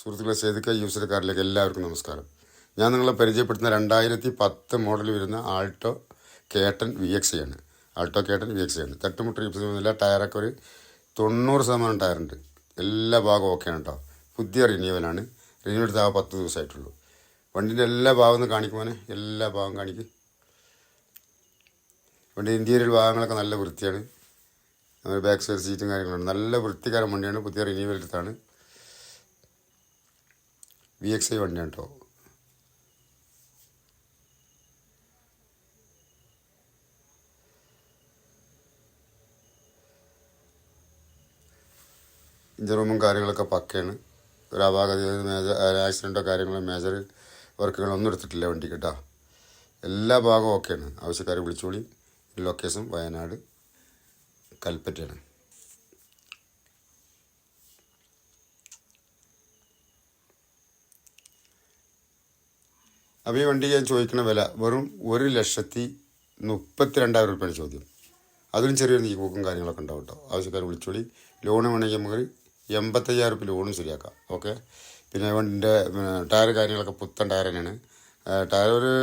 സുഹൃത്തുക്കളെ, സേതുക്ക യൂസർ കാറിലേക്ക് എല്ലാവർക്കും നമസ്കാരം. ഞാൻ നിങ്ങളെ പരിചയപ്പെടുത്തുന്ന 2010 മോഡൽ വരുന്ന ആൾട്ടോ കേട്ടൻ VX ആണ്. ആൾട്ടോ കേട്ടൻ VX ആണ്. തട്ടുമുട്ട് ഇല്ല, ടയറൊക്കെ ഒരു 90% ടയറുണ്ട്. എല്ലാ ഭാഗവും ഓക്കെയാണ് കേട്ടോ. പുതിയ റിന്യൂവലാണ്. റിന്യൂവൽ എടുത്ത് 10 ദിവസമായിട്ടുള്ളൂ. വണ്ടിൻ്റെ എല്ലാ ഭാഗവും ഒന്ന് കാണിക്കുവാനെ, എല്ലാ ഭാഗം കാണിക്കും. വണ്ടി ഇൻറ്റീരിയൽ ഭാഗങ്ങളൊക്കെ നല്ല വൃത്തിയാണ്. ബാക്ക് സൈഡ് സീറ്റും കാര്യങ്ങളുണ്ട്. നല്ല വൃത്തിക്കാരൻ വണ്ടിയാണ്. പുതിയ റിന്യൂവൽ എടുത്താണ്. VXI വണ്ടിയാണ് കേട്ടോ. ഇഞ്ചർ റൂമും കാര്യങ്ങളൊക്കെ പക്കയാണ്. ഒരു അപാകത ആക്സിഡൻറ്റോ കാര്യങ്ങളോ മേജർ വർക്കുകളൊന്നും എടുത്തിട്ടില്ല വണ്ടി കേട്ടോ. എല്ലാ ഭാഗവും ഓക്കെയാണ്. ആവശ്യക്കാരെ വിളിച്ചോളി. ലൊക്കേഷൻ വയനാട് കൽപ്പറ്റയാണ്. അപ്പോൾ ഈ വണ്ടി ഞാൻ ചോദിക്കുന്ന വില വെറും 1,32,000 രൂപയാണ് ചോദ്യം. അതിലും ചെറിയൊരു നീക്കൂക്കും കാര്യങ്ങളൊക്കെ ഉണ്ടാവും കേട്ടോ. ആവശ്യക്കാർ വിളിച്ചോളി. ലോണ് വേണമെങ്കിൽ നമുക്ക് 85,000 രൂപ ലോണും ശരിയാക്കാം. ഓക്കെ. പിന്നെ വണ്ടിൻ്റെ ടയർ കാര്യങ്ങളൊക്കെ പുത്തൻ ടയർ തന്നെയാണ്. ടയർ ഒരു